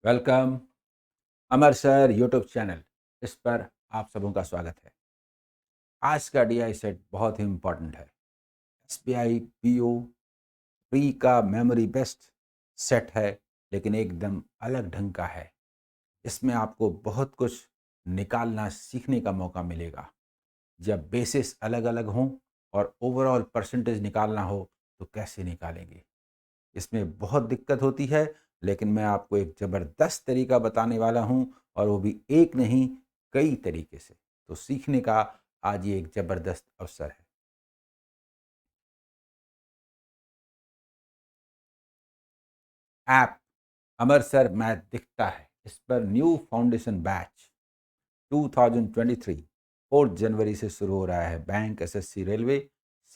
Welcome अमर sir YouTube channel. इस पर आप सबों का स्वागत है। आज का डीआई सेट बहुत ही इम्पोर्टेंट है। एसबीआई पीओ प्री का मेमोरी बेस्ट सेट है, लेकिन एकदम अलग ढंग का है। इसमें आपको बहुत कुछ निकालना सीखने का मौका मिलेगा। जब बेसिस अलग अलग हों और ओवरऑल परसेंटेज निकालना हो तो कैसे निकालेंगे। इसमें बहुत दिक्कत होती है, लेकिन मैं आपको एक ज़बरदस्त तरीका बताने वाला हूँ, और वो भी एक नहीं कई तरीके से। तो सीखने का आज ये एक ज़बरदस्त अवसर है। ऐप अमर सर मैथ दिखता है, इस पर न्यू फाउंडेशन बैच 2023 4 जनवरी से शुरू हो रहा है। बैंक, एसएससी, रेलवे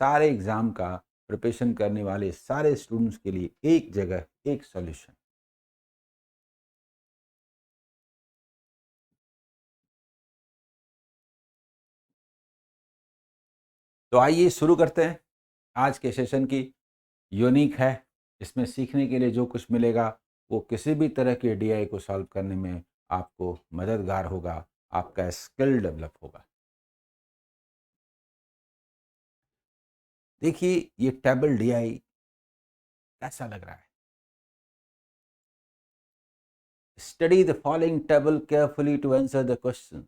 सारे एग्ज़ाम का प्रिपरेशन करने वाले सारे स्टूडेंट्स के लिए एक जगह एक सॉल्यूशन। तो आइए शुरू करते हैं आज के सेशन की। यूनिक है। इसमें सीखने के लिए जो कुछ मिलेगा वो किसी भी तरह के डीआई को सॉल्व करने में आपको मददगार होगा, आपका स्किल डेवलप होगा। देखिए ये टेबल डीआई कैसा लग रहा है। Study the following table carefully to answer the question.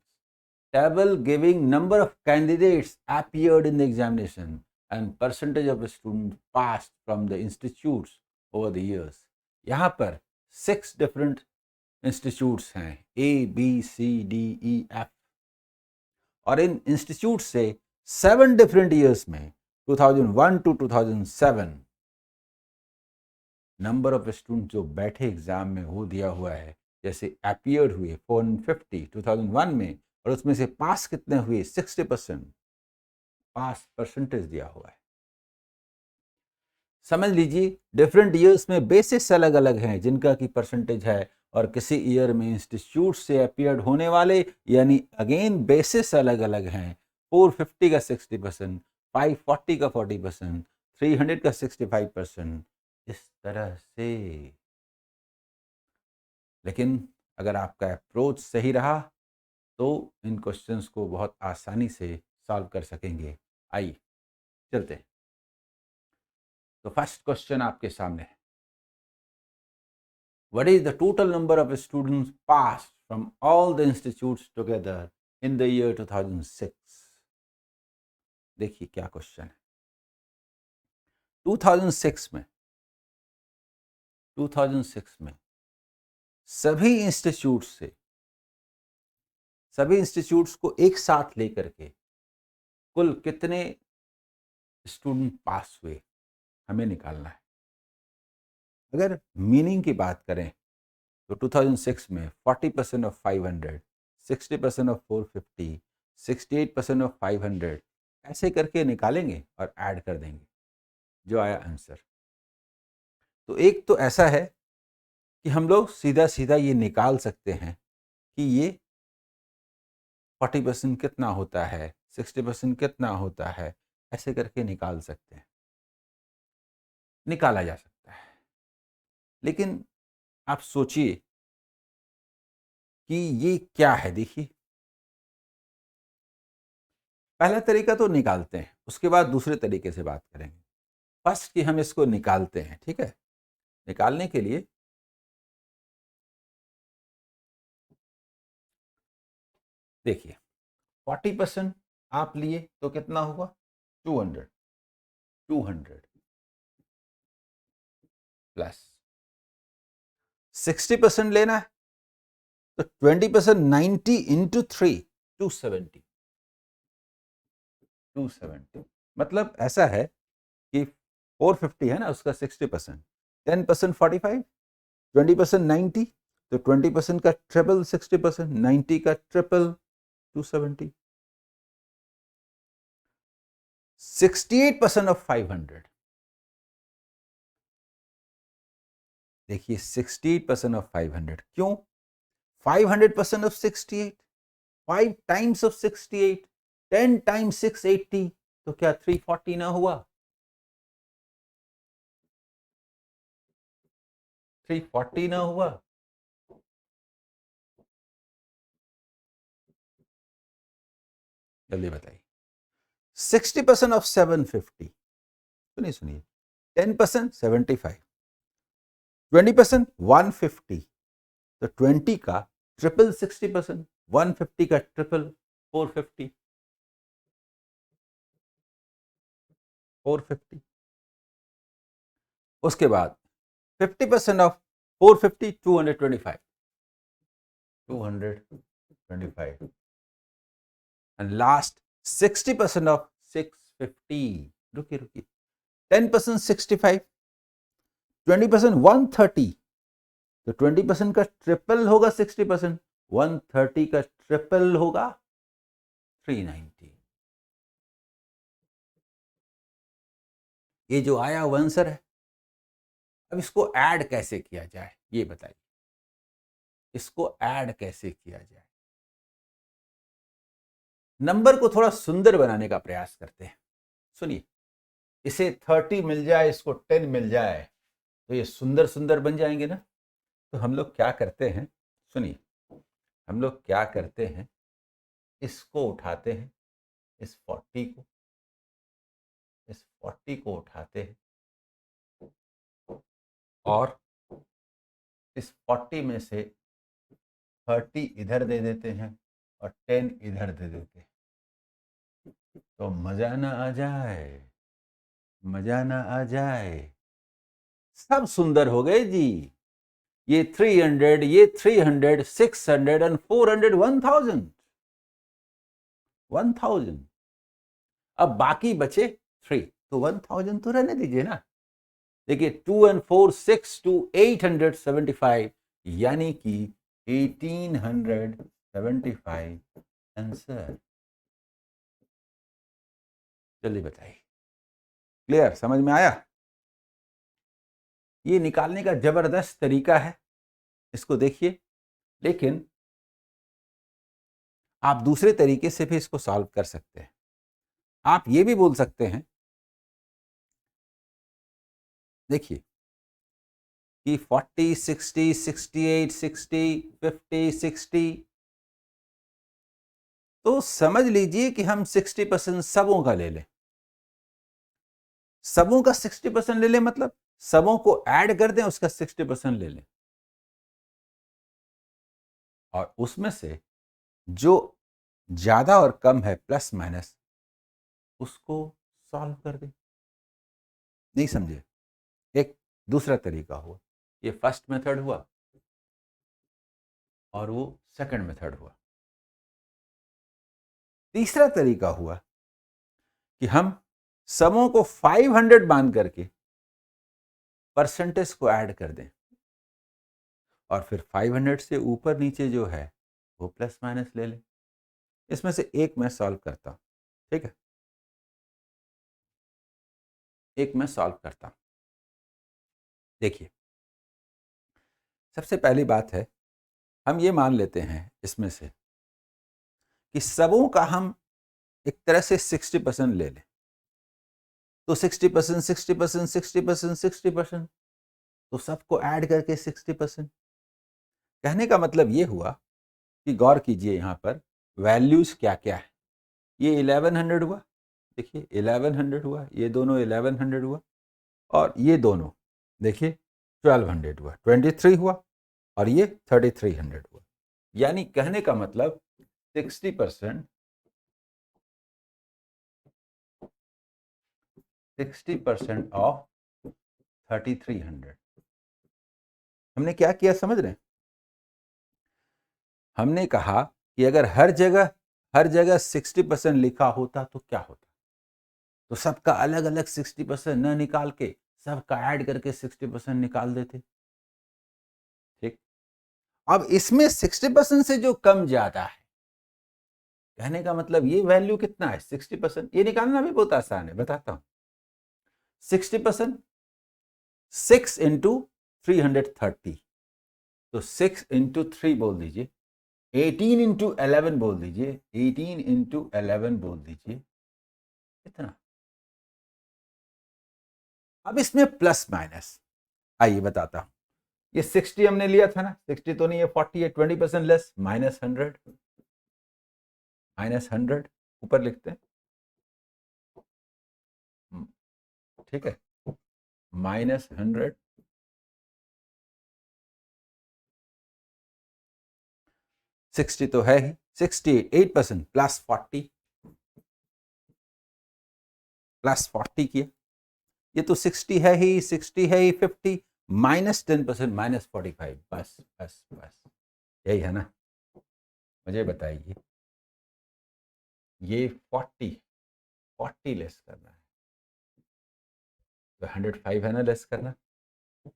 Table giving number of candidates appeared in the examination and percentage of students passed from the institutes over the years. यहाँ पर 6 different institutes हैं, A, B, C, D, E, F, और इन institute से 7 different years में 2001 to 2007 number of student जो बैठे exam में वो दिया हुआ है। जैसे अपियर हुए 450 2001 में, और उसमें से पास कितने हुए 60%। पास परसेंटेज दिया हुआ है। समझ लीजिए डिफरेंट ईयर्स में बेसिस अलग अलग हैं जिनका की परसेंटेज है, और किसी ईयर में इंस्टीट्यूट से अपीयर्ड होने वाले यानी अगेन बेसिस अलग अलग हैं। 450 का 60%, 540 का 40%, 300 का 65%, इस तरह से। लेकिन अगर आपका अप्रोच सही रहा तो इन क्वेश्चंस को बहुत आसानी से सॉल्व कर सकेंगे। आइए चलते हैं। तो फर्स्ट क्वेश्चन आपके सामने है। What is the total number of students passed from all the institutes together in the year 2006? देखिए क्या क्वेश्चन है। 2006 में 2006 में सभी इंस्टीट्यूट से सभी इंस्टीट्यूट्स को एक साथ लेकर के कुल कितने स्टूडेंट पास हुए हमें निकालना है। अगर मीनिंग की बात करें तो 2006 में 40% ऑफ 500, 60% ऑफ 450, 68% ऑफ 500 ऐसे करके निकालेंगे और ऐड कर देंगे, जो आया आंसर। तो एक तो ऐसा है कि हम लोग सीधा सीधा ये निकाल सकते हैं कि ये 40% कितना होता है, 60% कितना होता है, ऐसे करके निकाल सकते हैं, निकाला जा सकता है। लेकिन आप सोचिए कि ये क्या है। देखिए पहला तरीका तो निकालते हैं, उसके बाद दूसरे तरीके से बात करेंगे। फर्स्ट कि हम इसको निकालते हैं, ठीक है। निकालने के लिए देखिए 40% आप लिए तो कितना हुआ 200, 200 प्लस 60% लेना है तो 20% 90 इंटू 3 270, 270 मतलब ऐसा है कि 450 है ना, उसका 60%, 10% 45, 20% 90, तो 20% का ट्रिपल 60%, 90 का ट्रिपल 270, 68% ऑफ 500। देखिए 68% ऑफ 500 क्यों, 500% ऑफ 68, 5 टाइम्स ऑफ 68, 10 टाइम्स 680, तो क्या 340 ना हुआ, 340 ना हुआ। जल्दी बताइए। 60% ऑफ 750, सुनिए सुनिए, 10% 75, 20% 150, तो 20 का ट्रिपल 60%, 150 का ट्रिपल 450, 450। उसके बाद 50% ऑफ 450, 225, 225, एंड लास्ट 60% ऑफ 650, रुकिए रुकिए, 10% 65, 20% 130, तो 20% का ट्रिपल होगा 60%, 130 का ट्रिपल होगा 390। ये जो आया वो आंसर है। अब इसको ऐड कैसे किया जाए ये बताइए, इसको ऐड कैसे किया जाए। नंबर को थोड़ा सुंदर बनाने का प्रयास करते हैं। सुनिए, इसे 30 मिल जाए, इसको 10 मिल जाए, तो ये सुंदर सुंदर बन जाएंगे ना। तो हम लोग क्या करते हैं, सुनिए, हम लोग क्या करते हैं, इसको उठाते हैं, इस 40 को उठाते हैं, और इस 40 में से 30 इधर दे देते हैं और 10 इधर दे देते हैं, तो मजा ना आ जाए, मजा ना आ जाए। सब सुंदर हो गए जी। ये 300, ये 300, 600 एंड 400, 1000, 1000। अब बाकी बचे 3, तो 1000 तो रहने दीजिए ना। देखिए 2 and 4, 6 to 875, यानी कि 1875 आंसर। चलिए बताइए, क्लियर, समझ में आया। ये निकालने का जबरदस्त तरीका है, इसको देखिए। लेकिन आप दूसरे तरीके से भी इसको सॉल्व कर सकते हैं। आप ये भी बोल सकते हैं, देखिए कि 40, 60, 68, 60, 50, 60, तो समझ लीजिए कि हम 60% सबों का ले लें। सबों का 60% ले लें, मतलब सबों को ऐड कर दें, उसका 60% ले लें, और उसमें से जो ज्यादा और कम है प्लस माइनस, उसको सॉल्व कर दें। नहीं समझे? एक दूसरा तरीका हुआ, ये फर्स्ट मेथड हुआ और वो सेकंड मेथड हुआ। तीसरा तरीका हुआ कि हम समों को 500 मान करके परसेंटेज को ऐड कर दें, और फिर 500 से ऊपर नीचे जो है वो प्लस माइनस ले लें। इसमें से एक मैं सॉल्व करता हूं, ठीक है, एक मैं सॉल्व करता हूं। देखिए, सबसे पहली बात है, हम ये मान लेते हैं इसमें से कि सबों का हम एक तरह से 60% ले लें, तो 60%, 60%, 60%, 60%, तो सबको ऐड करके 60%। कहने का मतलब ये हुआ कि गौर कीजिए यहाँ पर वैल्यूज क्या क्या है। ये 1100 हुआ, देखिए 1100 हुआ, ये दोनों 1100 हुआ, और ये दोनों देखिए 1200 हुआ, 23 हुआ, और ये 3300 हुआ। यानी कहने का मतलब 60% 60% ऑफ 3300। हमने क्या किया समझ रहे हैं? हमने कहा कि अगर हर जगह 60% लिखा होता तो क्या होता, तो सबका अलग अलग 60% न निकाल के सबका ऐड करके 60% निकाल देते। ठीक, अब इसमें 60% से जो कम ज्यादा है, कहने का मतलब ये वैल्यू कितना है 60%, ये निकालना भी बहुत आसान है, बताता हूं। 60% 6 इंटू 330, तो 6 इंटू 3 बोल दीजिए, 18 इंटू 11 बोल दीजिए, 18 इंटू 11 बोल दीजिए, कितना। अब इसमें प्लस माइनस, आइए बताता हूं। ये 60 हमने लिया था ना, 60 तो नहीं है, 40 है, 20% लेस, -100, -100, ऊपर लिखते हैं, ठीक है, -100 60 तो है ही, 68% +40 किया, ये तो 60 है ही, 60 है ही, 50 -10% -45, बस बस बस, यही है ना। मुझे बताइए, ये 40 लेस करना है तो 105 है ना लेस करना,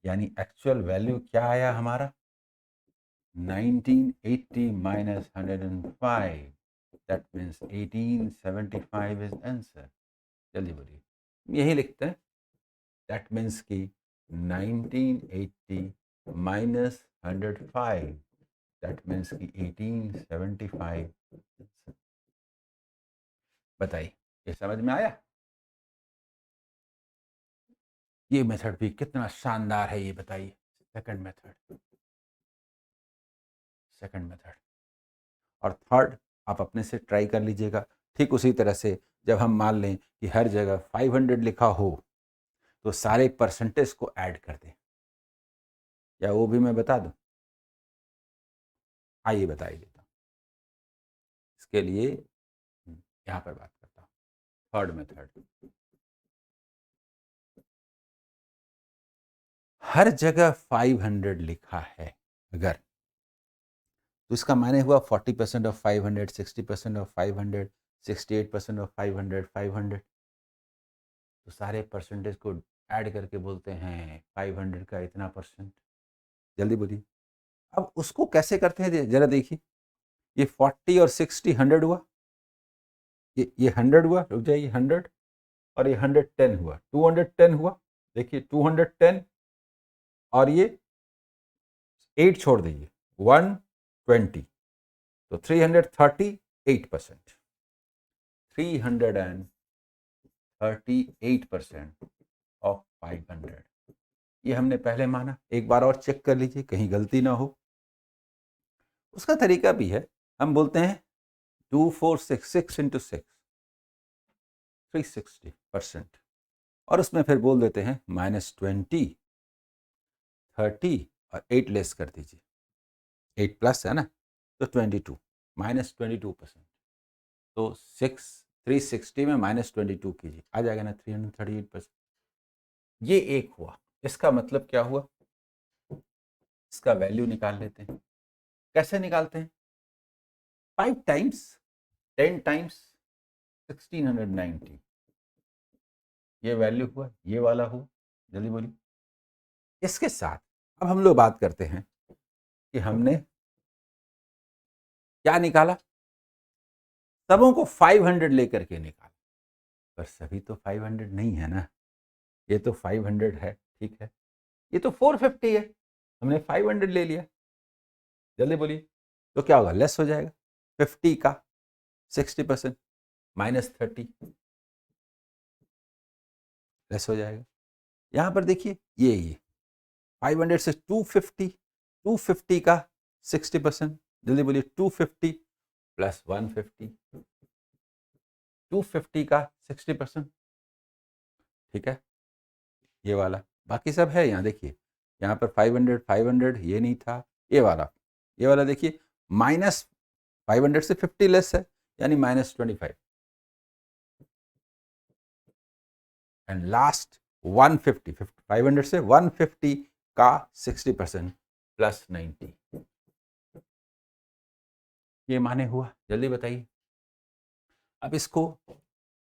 यानी एक्चुअल वैल्यू क्या आया हमारा, 1980 minus 105, that means 1875 is answer. जल्दी बोलिए, यही लिखते हैं, that means कि 1980 minus 105, that means कि 1875। बताइए, ये समझ में आया? ये मेथड भी कितना शानदार है, ये बताइए। सेकंड मेथड और थर्ड आप अपने से ट्राई कर लीजिएगा। ठीक उसी तरह से जब हम मान लें कि हर जगह 500 लिखा हो तो सारे परसेंटेज को ऐड कर दें, या वो भी मैं बता दूं? आइए बता ही देता हूँ। इसके लिए यहाँ पर बात करता हूँ, थर्ड मेथड। हर जगह 500 लिखा है अगर, तो इसका माने हुआ 40% ऑफ 500, 60% ऑफ 500, 68% ऑफ 500, 500, तो सारे परसेंटेज को ऐड करके बोलते हैं 500 का इतना परसेंट। जल्दी बोलिए। अब उसको कैसे करते हैं जरा देखिए, ये 40 और 60 100 हुआ, ये 100 हुआ, रुक जाइए 100, और ये 110 हुआ, 210 हुआ, देखिए 210, और ये 8 छोड़ दीजिए, 120, तो 338%, 338% ऑफ 500। ये हमने पहले माना, एक बार और चेक कर लीजिए कहीं गलती ना हो। उसका तरीका भी है, हम बोलते हैं 2466 इंटू 6, 360%, और उसमें फिर बोल देते हैं -20, 30 और 8 लेस कर दीजिए, 8 प्लस है ना, तो 22, -22%, तो 360 में -22 कीजिए, आ जाएगा ना 338%। ये एक हुआ। इसका मतलब क्या हुआ, इसका वैल्यू निकाल लेते हैं। कैसे निकालते हैं? 5 टाइम्स 10 टाइम्स 1690, ये वैल्यू हुआ, ये वाला हुआ। जल्दी बोलिए। इसके साथ अब हम लोग बात करते हैं कि हमने क्या निकाला, सबों को 500 लेकर के निकाला, पर सभी तो 500 नहीं है ना, ये तो 500 है, ठीक है, ये तो 450 है, हमने 500 ले लिया। जल्दी बोलिए, तो क्या होगा, लेस हो जाएगा 50 का 60%, -30 लेस हो जाएगा। यहाँ पर देखिए, ये 500 से 250, 250 का 60%, जल्दी बोलिए, 250 प्लस 150, 250 का 60%, ठीक है, ये वाला। बाकी सब है यहाँ देखिए, यहाँ पर 500 500 ये नहीं था, ये वाला देखिए, -500 से 50 लेस है, यानी -25, एंड लास्ट 150, 500 से 150 का 60% +90, ये माने हुआ। जल्दी बताइए। अब इसको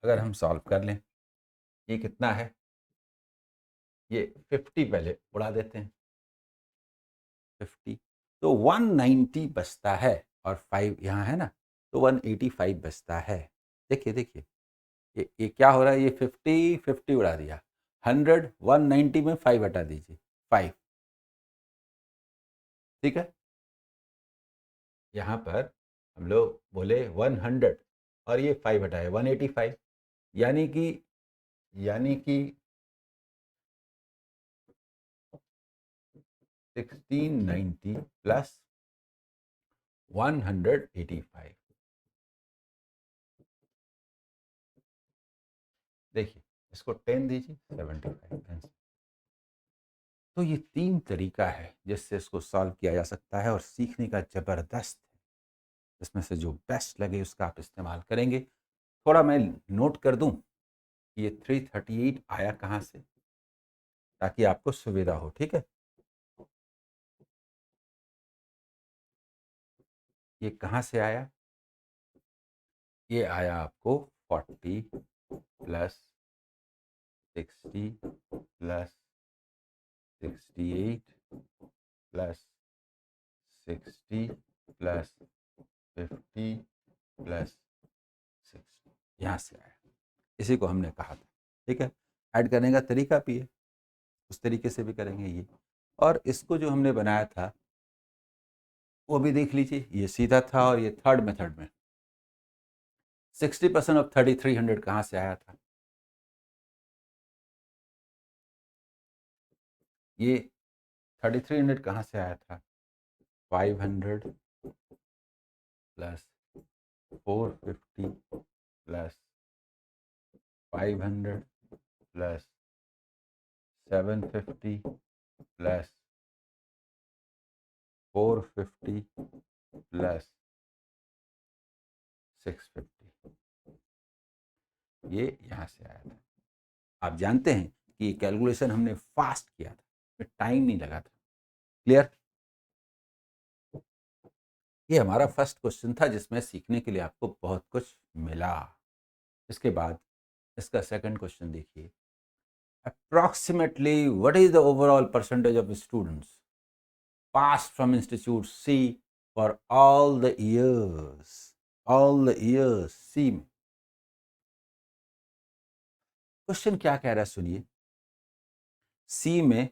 अगर हम सॉल्व कर लें, ये कितना है, ये 50 पहले उड़ा देते हैं, 50, तो 190 बचता है, और 5 यहाँ है ना, तो 185 बचता है। देखिए देखिए, ये क्या हो रहा है, ये 50 50 उड़ा दिया, 100 190 में 5 हटा दीजिए, 5, ठीक है। यहाँ पर हम लोग बोले 100 और ये 5 हटाए 185, यानी कि 1690 प्लस 185, देखिए इसको 10 दीजिए, 75 आंसर। तो ये 3 तरीका है जिससे इसको सॉल्व किया जा सकता है और सीखने का ज़बरदस्त है। इसमें से जो बेस्ट लगे उसका आप इस्तेमाल करेंगे। थोड़ा मैं नोट कर दूँ कि ये 338 आया कहाँ से, ताकि आपको सुविधा हो, ठीक है? ये कहाँ से आया? ये आया आपको 40 plus 60 plus 68 plus 60 plus 50 plus 60, यहाँ से आया। इसी को हमने कहा था, ठीक है? ऐड करने का तरीका भी है, उस तरीके से भी करेंगे ये। और इसको जो हमने बनाया था वो भी देख लीजिए, ये सीधा था और ये थर्ड मेथड में 60% ऑफ 3300 कहाँ से आया था? ये 3300 कहाँ से आया था? 500 plus 450 plus 500 plus 750 plus 450 plus 650, ये यहाँ से आया था। आप जानते हैं कि ये कैलकुलेशन हमने फास्ट किया था, इसमें टाइम नहीं लगा था। क्लियर? ये हमारा फर्स्ट क्वेश्चन था जिसमें सीखने के लिए आपको बहुत कुछ मिला। इसके बाद इसका सेकंड क्वेश्चन देखिए। Approximately what is the overall percentage of students pass from institute C for all the years? All the years C में क्वेश्चन क्या कह रहा है, सुनिए। सी में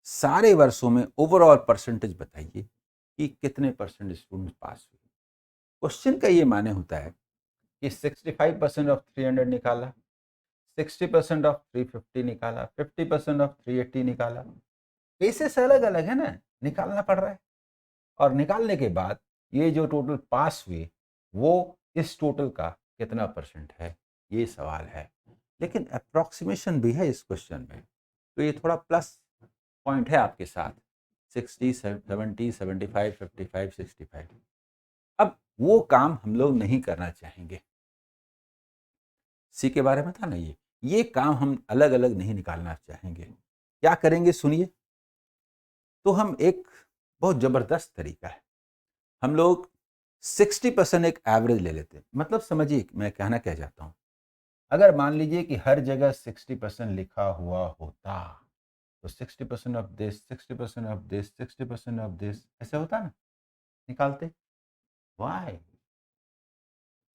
सारे वर्षों में ओवरऑल परसेंटेज बताइए कि कितने परसेंट स्टूडेंट पास हुए। क्वेश्चन का ये माने होता है कि 65% ऑफ 300 निकाला, 60% ऑफ 350 निकाला, 50% ऑफ 380 निकाला। केसेस अलग अलग है ना, निकालना पड़ रहा है। और निकालने के बाद ये जो टोटल पास हुए वो इस टोटल का कितना परसेंट है, ये सवाल है। लेकिन अप्रोक्सीमेशन भी है इस क्वेश्चन में, तो ये थोड़ा प्लस पॉइंट है आपके साथ। 60, 70, 75, 55, 65। अब वो काम हम लोग नहीं करना चाहेंगे। सी के बारे में था ना, ये काम हम अलग अलग नहीं निकालना चाहेंगे। क्या करेंगे सुनिए। तो हम एक बहुत जबरदस्त तरीका है, हम लोग 60% एक एवरेज ले लेते हैं। मतलब समझिए मैं कहना क्या चाहता हूँ। अगर मान लीजिए कि हर जगह 60% लिखा हुआ होता तो 60% of this, 60% of this, 60% of this, ऐसे होता ना, निकालते। वाई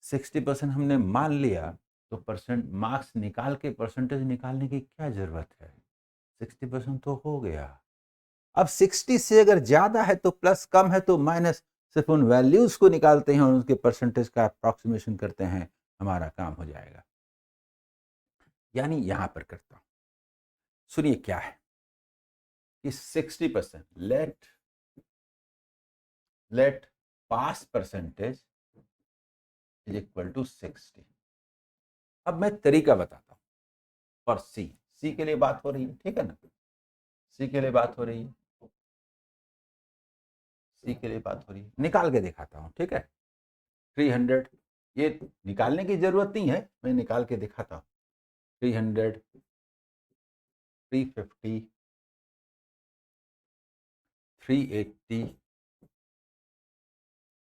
60% हमने मान लिया तो परसेंट मार्क्स निकाल के परसेंटेज निकालने की क्या जरूरत है? 60% तो हो गया। अब 60 से अगर ज्यादा है तो प्लस, कम है तो माइनस। सिर्फ उन वैल्यूज को निकालते हैं और उनके परसेंटेज का अप्रोक्सीमेशन करते हैं, हमारा काम हो जाएगा। यानी यहां पर करता हूं, सुनिए क्या है कि 60% let pass percentage is equal to 60। अब मैं तरीका बताता हूं फॉर सी। सी के लिए बात हो रही है, ठीक है ना? सी के लिए बात हो रही है, सी के लिए बात हो रही है। निकाल के दिखाता हूं, ठीक है? 300, ये निकालने की जरूरत नहीं है, मैं निकाल के दिखाता हूं। 300, 350, 380,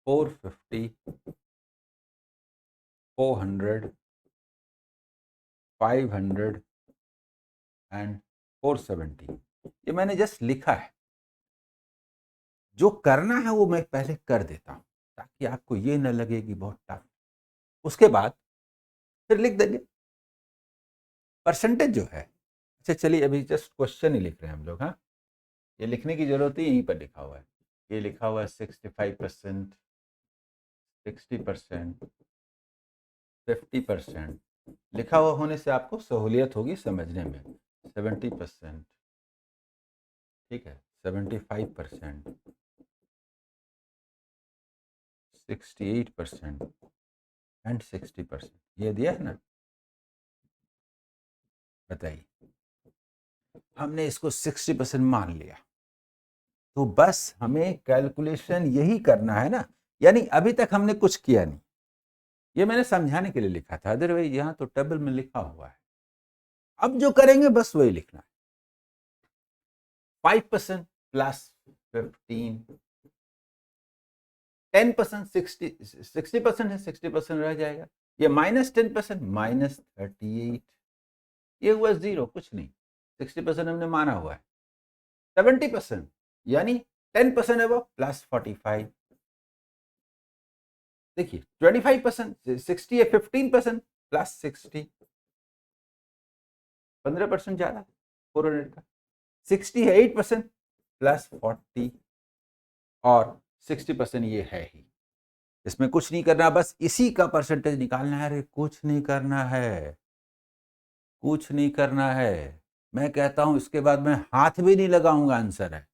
450, 400, 500 एंड 470। ये मैंने जस्ट लिखा है। जो करना है वो मैं पहले कर देता हूं ताकि आपको ये न लगे कि बहुत टफ। उसके बाद फिर लिख देंगे परसेंटेज जो है। अच्छा चलिए, अभी जस्ट क्वेश्चन ही लिख रहे हैं हम लोग। हाँ, ये लिखने की जरूरत ही यहीं पर लिखा हुआ है। ये लिखा हुआ है 65%, 60%, 50%। लिखा हुआ होने से आपको सहूलियत होगी समझने में। 70%, ठीक है, 75%, 68% एंड 60%। ये दिया है ना। बताइए, हमने इसको 60% मान लिया, तो बस हमें कैलकुलेशन यही करना है ना, यानी अभी तक हमने कुछ किया नहीं, ये मैंने समझाने के लिए लिखा था, अदरवाइज यहां तो टेबल में लिखा हुआ है। अब जो करेंगे बस वही लिखना है। 5% प्लस 15, 10% 60% है, 60% रह जाएगा, ये -10% -38, ये हुआ 0, कुछ नहीं, 60% हमने माना हुआ है। 70% यानी 10% है वो +45, देखिए 25%, 60 है, 15% +60, 15% ज्यादा 400 का, 60 है 8% +40, और 60% ये है ही, इसमें कुछ नहीं करना, बस इसी का परसेंटेज निकालना है। अरे कुछ नहीं करना है, कुछ नहीं करना है, मैं कहता हूं इसके बाद मैं हाथ भी नहीं लगाऊंगा, आंसर है।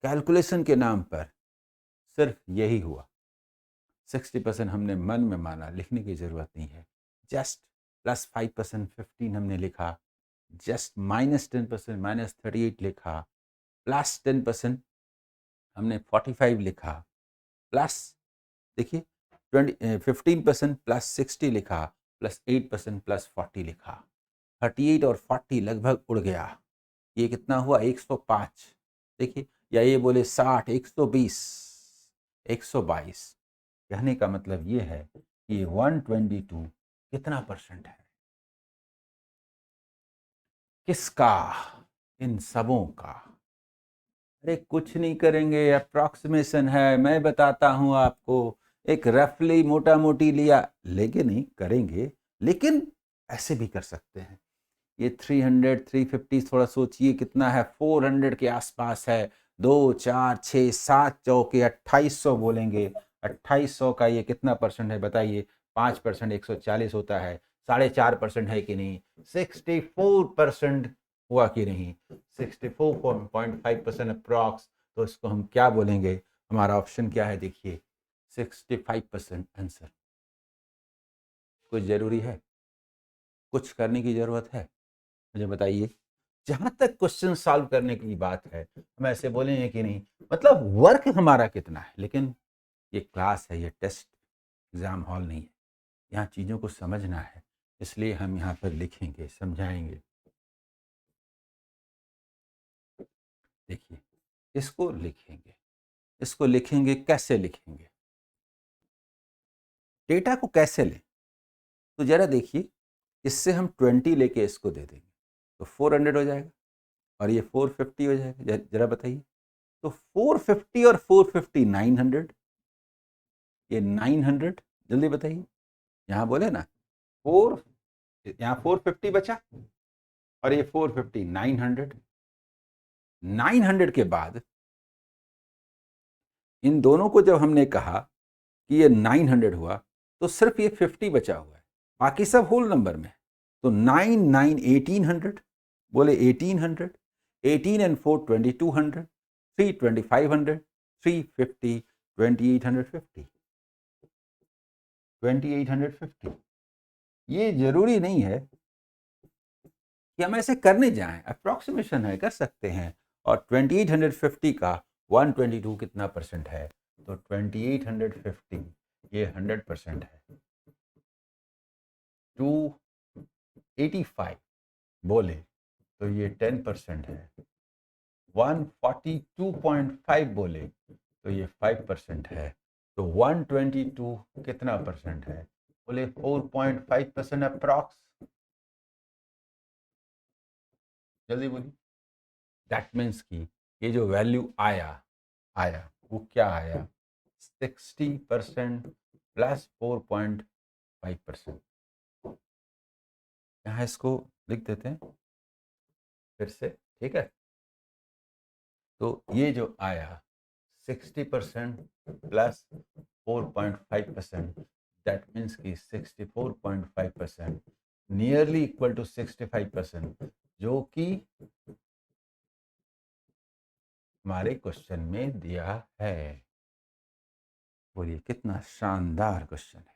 कैलकुलेशन के नाम पर सिर्फ यही हुआ, 60% हमने मन में माना, लिखने की जरूरत नहीं है। जस्ट +5% 15 हमने लिखा, जस्ट -10% -38 लिखा, +10% हमने 45 लिखा, प्लस देखिए 15% +60 लिखा, +8% +40 लिखा, 38 और 40 लगभग उड़ गया, ये कितना हुआ 105, देखिए, या ये बोले 60, 120, 122, कहने का मतलब ये है कि 122 कितना परसेंट है, किसका, इन सबों का। अरे कुछ नहीं करेंगे, अप्रोक्सीमेशन है, मैं बताता हूं आपको, एक रफली मोटा मोटी लिया, लेकिन नहीं करेंगे, लेकिन ऐसे भी कर सकते हैं। ये 300 350 थोड़ा सोचिए कितना है, 400 के आसपास है, 2 4 6 7 2800 बोलेंगे, 2800 का ये कितना परसेंट है बताइए, 5% 140 होता है, 4.5% है कि नहीं, 64% हुआ कि नहीं, 64.5% अप्रॉक्स, तो इसको हम क्या बोलेंगे, हमारा ऑप्शन क्या है देखिए, 65% आंसर। कुछ जरूरी है, कुछ करने की जरूरत है, मुझे बताइए। जहां तक क्वेश्चन सॉल्व करने की बात है, हम ऐसे बोलेंगे कि नहीं, मतलब वर्क हमारा कितना है, लेकिन ये क्लास है, ये टेस्ट एग्जाम हॉल नहीं है, यहाँ चीजों को समझना है, इसलिए हम यहाँ पर लिखेंगे, समझाएंगे। देखिए, इसको लिखेंगे, इसको लिखेंगे, कैसे लिखेंगे, डेटा को कैसे लें, तो जरा देखिए, इससे हम 20 लेके इसको दे देंगे तो 400 हो जाएगा, और ये 450 हो जाएगा, जरा बताइए, तो 450 और 450 900, ये 900, जल्दी बताइए, यहाँ बोले ना 4, यहाँ 450 बचा, और ये 450 900, 900 के बाद इन दोनों को जब हमने कहा कि ये 900 हुआ, तो सिर्फ ये 50 बचा हुआ है, बाकी सब होल नंबर में है, तो 9 9 1800, बोले 1800, 18 एंड 4 2200, 3 2500, 350 2850, 2850। ये जरूरी नहीं है कि हम ऐसे करने जाएं, अप्रोक्सीमेशन है, कर सकते हैं। और 2850 का 122 कितना परसेंट है, तो 2850 ये 100% है, 285 बोले तो ये 10% है, 142.5 बोले तो ये 5% है, तो 122 कितना परसेंट है, बोले 4.5% अप्रॉक्स, जल्दी बोलिए। दैट मीन्स कि ये जो वैल्यू आया आया वो क्या आया, 60% प्लस 4.5%। यहाँ इसको लिख देते हैं फिर से, ठीक है, तो ये जो आया 60% प्लस 4.5%, दैट मीन्स कि 64.5% नियरली इक्वल टू 65%, जो कि हमारे क्वेश्चन में दिया है। बोलिए कितना शानदार क्वेश्चन है,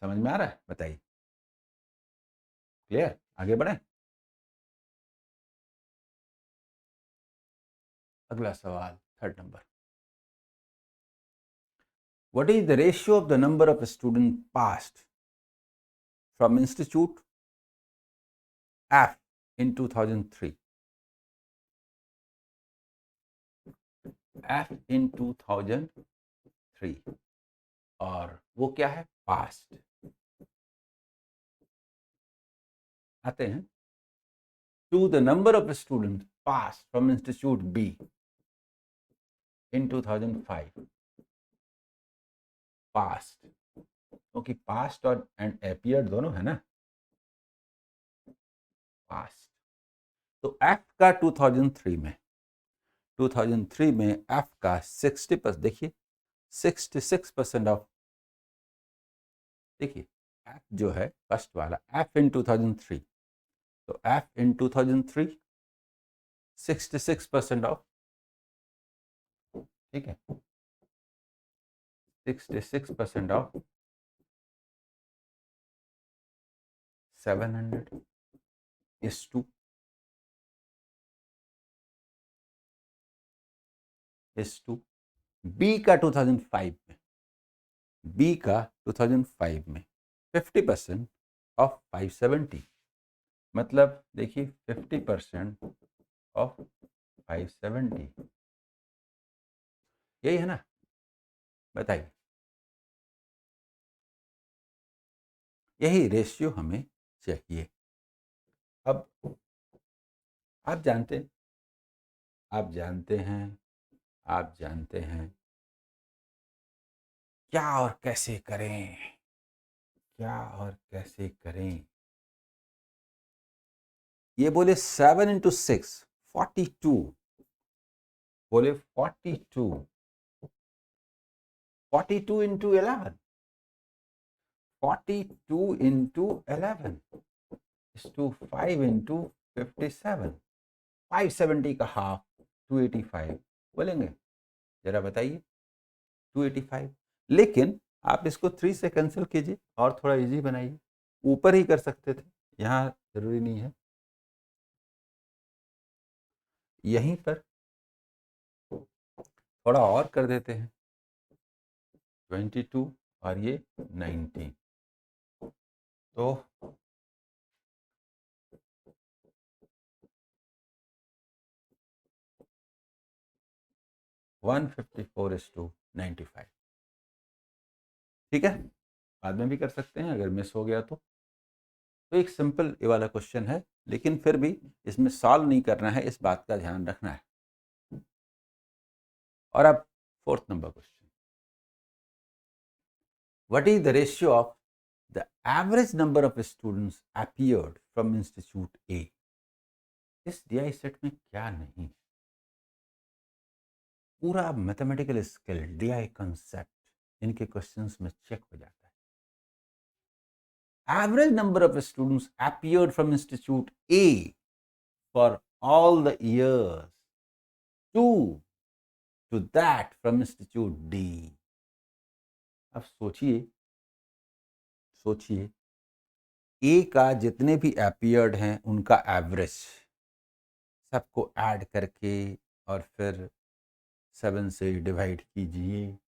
समझ में आ रहा है, बताइए। क्लियर? आगे बढ़े। अगला सवाल, third number. What is the ratio of the number of student passed from institute F in 2003? F in 2003, और वो क्या है? पास्ट। आते हैं to the number of student pass from institute B in 2005। Passed, क्योंकि पास्ट और and appeared दोनों है ना। पास्ट, तो एफ का 2003 में एफ का 60%, देखिए 66% ऑफ, देखिए एफ जो है फर्स्ट वाला एफ इन 2003, तो एफ इन 2003 66% ऑफ, ठीक है, 66% ऑफ 700 इज टू बी का 2005 में, बी का 2005 में 50% ऑफ 570, मतलब देखिए 50% ऑफ 570, यही है ना? बताइए, यही रेशियो हमें चाहिए। अब आप जानते हैं, आप जानते हैं, आप जानते हैं क्या और कैसे करें, क्या और कैसे करें। ये बोले 7 × 6 42, बोले 42, 42 × 11, 42 × 11 is to 5 × 57, 570 का हाफ 285 बोलेंगे, जरा बताइए 285। लेकिन आप इसको 3 से कैंसिल कीजिए और थोड़ा इजी बनाइए, ऊपर ही कर सकते थे, यहाँ जरूरी नहीं है, यहीं पर थोड़ा और कर देते हैं, 22 और ये 19, तो 154:95, ठीक है, बाद में भी कर सकते हैं अगर मिस हो गया तो एक सिंपल ये वाला क्वेश्चन है, लेकिन फिर भी इसमें सॉल्व नहीं करना है, इस बात का ध्यान रखना है। और अब fourth number question, what is the ratio of the average number of students appeared from institute A? इस डीआई सेट में क्या नहीं, पूरा मैथमेटिकल स्किल, डीआई कंसेप्ट इनके क्वेश्चंस में चेक हो जाता है। Average number of students appeared from Institute A for all the years, to that from Institute D. अब सोचिए, सोचिए ए का जितने भी अपीयर्ड हैं उनका एवरेज सबको ऐड करके और फिर 7 से डिवाइड कीजिए,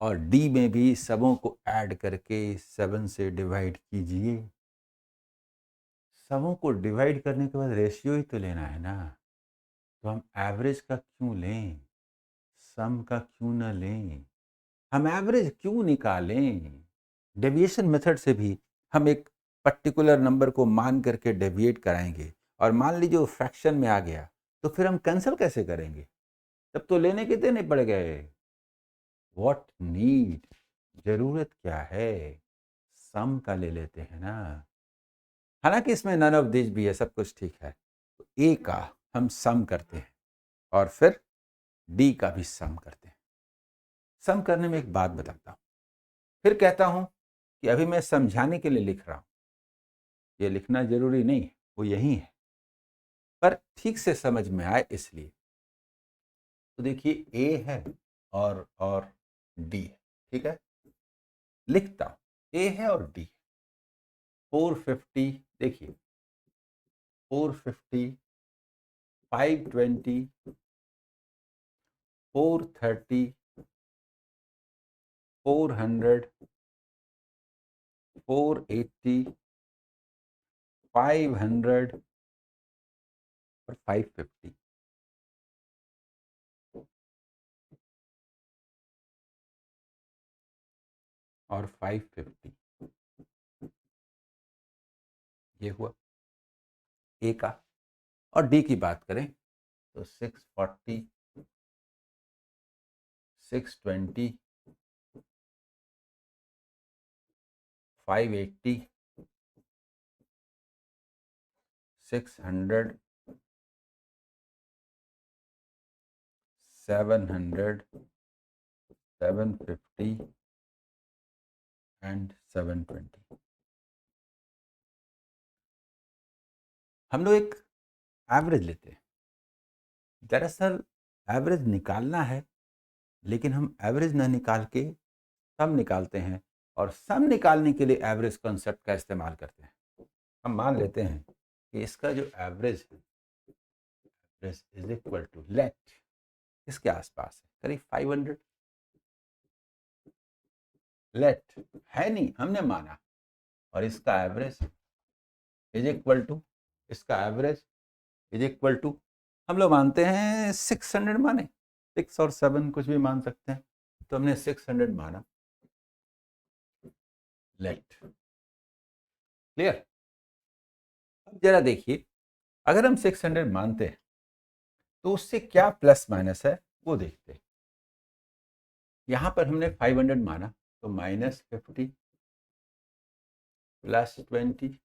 और डी में भी सबों को ऐड करके 7 से डिवाइड कीजिए। सबों को डिवाइड करने के बाद रेशियो ही तो लेना है ना, तो हम एवरेज का क्यों लें, सम का क्यों ना लें, हम एवरेज क्यों निकालें? डेविएशन मेथड से भी हम एक पर्टिकुलर नंबर को मान करके डेविएट कराएंगे, और मान लीजिए वो फ्रैक्शन में आ गया तो फिर हम कैंसिल कैसे करेंगे? तब तो लेने के देने पड़ गए। व्हाट नीड, जरूरत क्या है, सम का ले लेते हैं ना। हालांकि इसमें नन ऑफ दिस भी है, सब कुछ ठीक है, तो ए का हम सम करते हैं और फिर डी का भी सम करते हैं। सम करने में एक बात बताता हूं, फिर कहता हूं कि अभी मैं समझाने के लिए लिख रहा हूं, ये लिखना जरूरी नहीं है, वो यही है, पर ठीक से समझ में आए इसलिए। तो देखिए ए है और डी है, ठीक है, लिखता हूं ए है और डी है। 450, देखिए 450, 520, 430, 400, 480, 500 और 550। और 550 ये हुआ ए का। और डी की बात करें तो 640, 620, 580, 600, 700, 750 एंड 720। हम लोग एक एवरेज लेते हैं। दरअसल एवरेज निकालना है, लेकिन हम एवरेज न निकाल के सम निकालते हैं, और सम निकालने के लिए एवरेज कॉन्सेप्ट का इस्तेमाल करते हैं। हम मान लेते हैं कि इसका जो एवरेज है, average is equal to let, इसके आसपास है करीब 500। लेट है नहीं, हमने माना, और इसका एवरेज इज इक्वल टू, इसका एवरेज इज इक्वल टू, हम लोग मानते हैं 600 माने, 6 और 7 कुछ भी मान सकते हैं, तो हमने 600 माना। Let clear. अब जरा देखिए, अगर हम 600 मानते हैं तो उससे क्या प्लस माइनस है वो देखते हैं। यहां पर हमने 500 माना, तो -50, +20,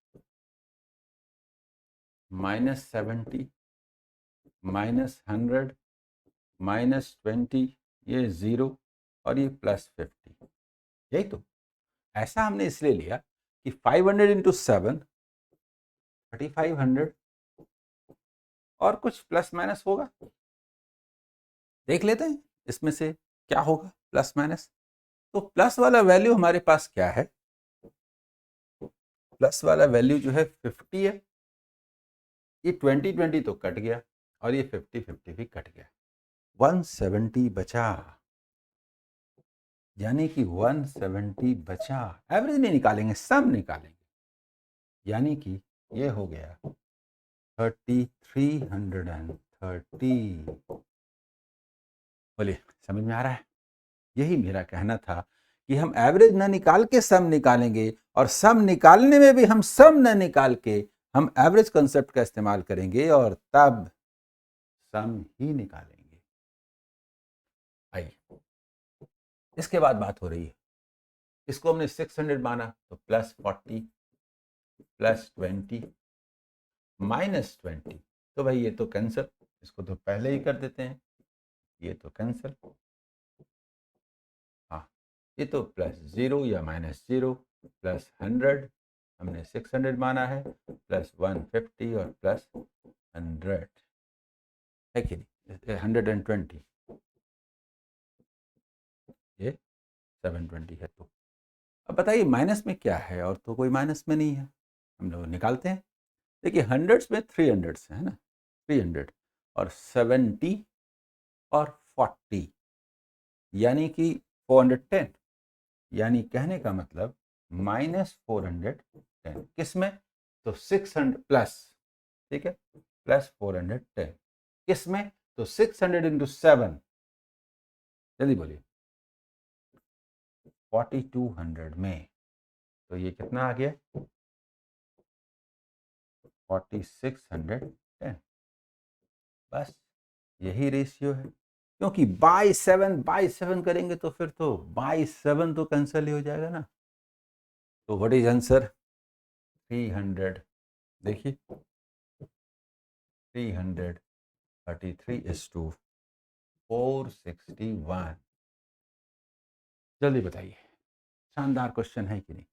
-70, -100, -20, ये 0 और ये +50। यही तो, ऐसा हमने इसलिए लिया कि 500 इंटू 7 3500, और कुछ प्लस माइनस होगा, देख लेते हैं इसमें से क्या होगा प्लस माइनस। तो प्लस वाला वैल्यू हमारे पास क्या है, प्लस वाला वैल्यू जो है 50 है। ये 20 तो कट गया, और ये 50 भी कट गया, 170 बचा, यानी कि 170 बचा। एवरेज नहीं निकालेंगे, सम निकालेंगे, यानी कि ये हो गया 3330। बोलिए समझ में आ रहा है। यही मेरा कहना था कि हम एवरेज न निकाल के सम निकालेंगे, और सम निकालने में भी हम सम न निकाल के हम एवरेज कॉन्सेप्ट का इस्तेमाल करेंगे, और तब सम ही निकालेंगे। आइए, इसके बाद बात हो रही है, इसको हमने 600 माना, तो +40, +20, -20, तो भाई ये तो कैंसिल, इसको तो पहले ही कर देते हैं, ये तो कैंसिल। हाँ, ये तो +0 या -0, +100, हमने 600 माना है, +150 और +100 है कि नहीं, 120, ये 720 है। तो अब बताइए माइनस में क्या है, और तो कोई माइनस में नहीं है, हम लोग निकालते हैं। देखिए हंड्रेड्स में 300 है ना, 300 और 70 और 40, यानी कि 410, यानी कहने का मतलब -410 किस में, तो 600 प्लस, ठीक है, +410 किस में, तो 600 इंटू 7, जल्दी बोलिए, 4200 में। तो ये कितना आ गया, 4610। बस यही रेशियो है, क्योंकि बाई 7 करेंगे तो फिर तो बाई 7 तो कैंसिल ही हो जाएगा ना। तो व्हाट इज आंसर, 300। देखिए 333:461। जल्दी बताइए, शानदार क्वेश्चन है कि नहीं।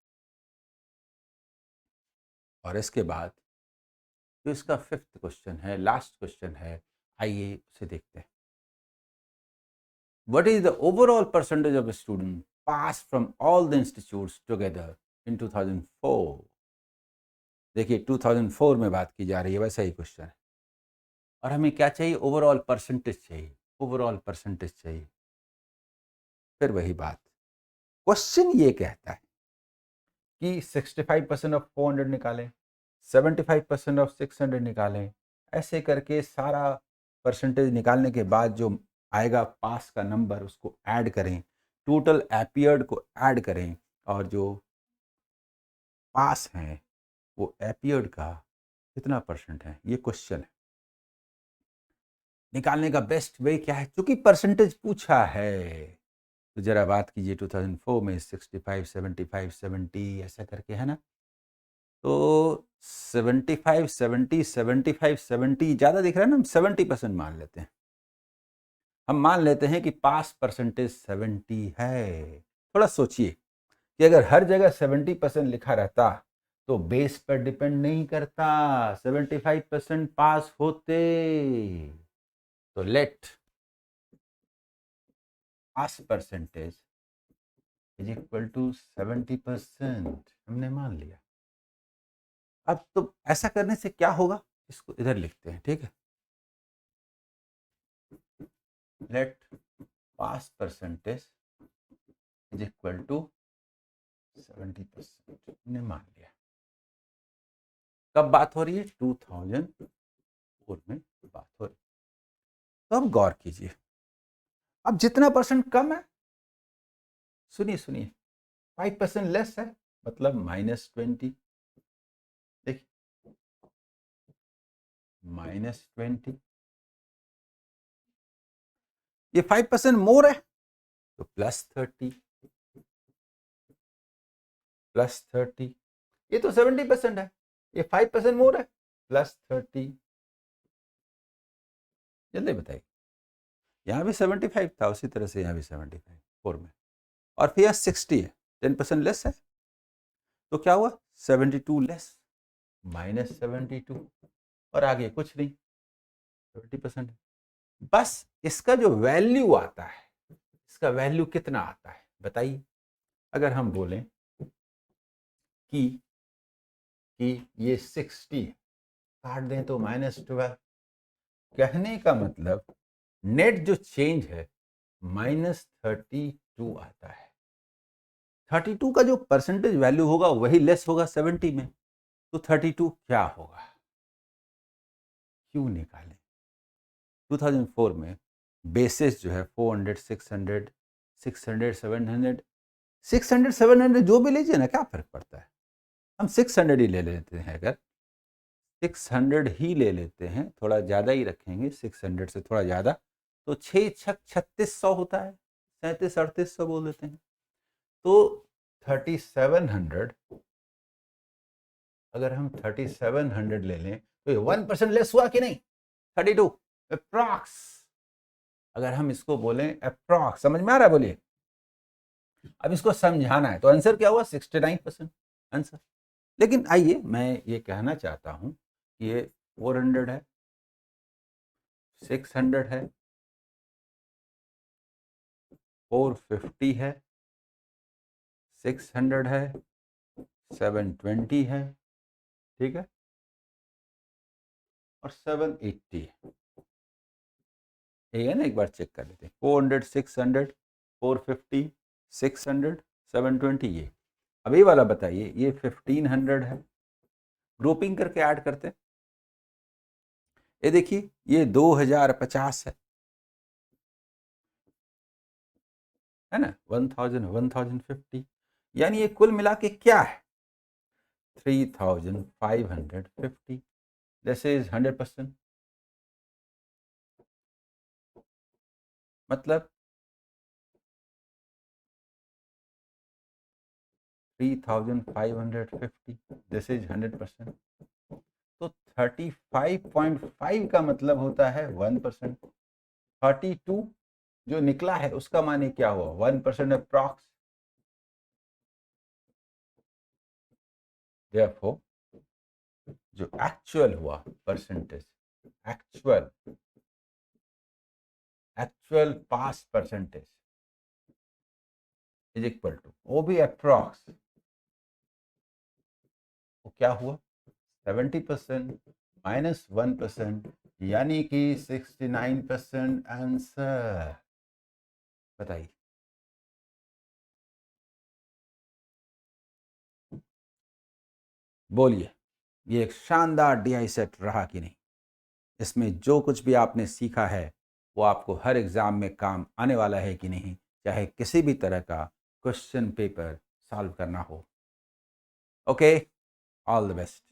और इसके बाद जो इसका 5th क्वेश्चन है, लास्ट क्वेश्चन है, आइए उसे देखते हैं। What is the overall percentage of students passed from all the institutes together in 2004? देखिए 2004 में बात की जा रही है, वैसा ही क्वेश्चन है। और हमें क्या चाहिए? ओवरऑल परसेंटेज चाहिए, ओवरऑल परसेंटेज चाहिए। फिर वही बात, क्वेश्चन ये कहता है कि 65% ऑफ 400 निकालें, 75% ऑफ 600 निकालें, ऐसे करके सारा परसेंटेज निकालने के बाद जो आएगा पास का नंबर उसको ऐड करें, टोटल एपियर्ड को ऐड करें, और जो पास हैं वो एपियर्ड का कितना परसेंट है, ये क्वेश्चन है। निकालने का बेस्ट वे क्या है? चूंकि परसेंटेज पूछा है तो जरा बात कीजिए 2004 में 65, 75, 70 ऐसा करके, है ना? तो 75, 70, 75, 70 ज़्यादा दिख रहा है ना, हम 70% मान लेते हैं। हम मान लेते हैं कि पास परसेंटेज 70 है। थोड़ा सोचिए कि अगर हर जगह 70% लिखा रहता तो बेस पर डिपेंड नहीं करता, 75% पास होते। तो let pass percentage is equal to 70%, हमने मान लिया। अब तो ऐसा करने से क्या होगा, इसको इधर लिखते हैं, ठीक है? Let pass percentage is equal to 70%, हमने मान लिया। कब बात हो रही है? 2004 में बात हो रही है। तो अब गौर कीजिए, अब जितना परसेंट कम है, सुनिए सुनिए, 5% लेस है, मतलब -20। देखिए -20, ये 5% मोर है तो +30, +30। ये तो 70% है, ये 5% मोर है, +30। जल्दी बताइए, यहाँ भी 75 था, उसी तरह से यहाँ भी 75 4 में, और फिर यहाँ 60 है, 10% लेस है, तो क्या हुआ? 72 लेस, -72, और आगे कुछ नहीं, 70% है। बस इसका जो वैल्यू आता है, इसका वैल्यू कितना आता है बताइए? अगर हम बोलें कि ये 60 काट दें तो -12, कहने का मतलब नेट जो चेंज है -32 आता है। 32 का जो परसेंटेज वैल्यू होगा वही लेस होगा 70 में, तो 32 क्या होगा? क्यों निकालें? 2004 में बेसिस जो है 400, 600, 600, 700, 600, 700 जो भी लीजिए ना, क्या फर्क पड़ता है? हम 600 ही ले लेते हैं। अगर 600 ही ले लेते हैं, थोड़ा ज़्यादा ही रखेंगे, 600 से थोड़ा ज़्यादा, तो 6 छक 3600 होता है, 3700 बोल देते हैं। तो 3700, अगर हम 3700 ले लें तो ये 1% लेस हुआ कि नहीं? 32 अप्रॉक्स। अगर हम इसको बोलें अप्रॉक्स, समझ में आ रहा है? बोलिए। अब इसको समझाना है तो आंसर क्या हुआ? 69% आंसर। लेकिन आइए, मैं ये कहना चाहता हूं कि ये 400 है, 600 है, 450 है, 600 है, 720 है, ठीक है, और 780 है। ठीक है ना? एक बार चेक कर लेते हैं, 400, 600, 450, 600, 720, ये। अब ये वाला बताइए, ये 1500 है, ग्रुपिंग करके ऐड करते हैं। ये देखिए, ये 2050 है ना, 1000, 1050, यानी ये कुल मिला के क्या है? 3550। दिस इज 100%, मतलब 3550, दिस इज 100%। तो 35.5 का मतलब होता है 1%। 32 जो निकला है उसका माने क्या हुआ? 1% अप्रॉक्स। देयरफॉर जो एक्चुअल हुआ percentage, actual actual pass percentage is equal to, वो भी अप्रॉक्स, वो क्या हुआ? 70% -1%, यानी कि 69% आंसर। बताइए। बोलिए, ये एक शानदार डीआई सेट रहा कि नहीं? इसमें जो कुछ भी आपने सीखा है वो आपको हर एग्ज़ाम में काम आने वाला है कि नहीं, चाहे किसी भी तरह का क्वेश्चन पेपर सॉल्व करना हो। Okay, all the best.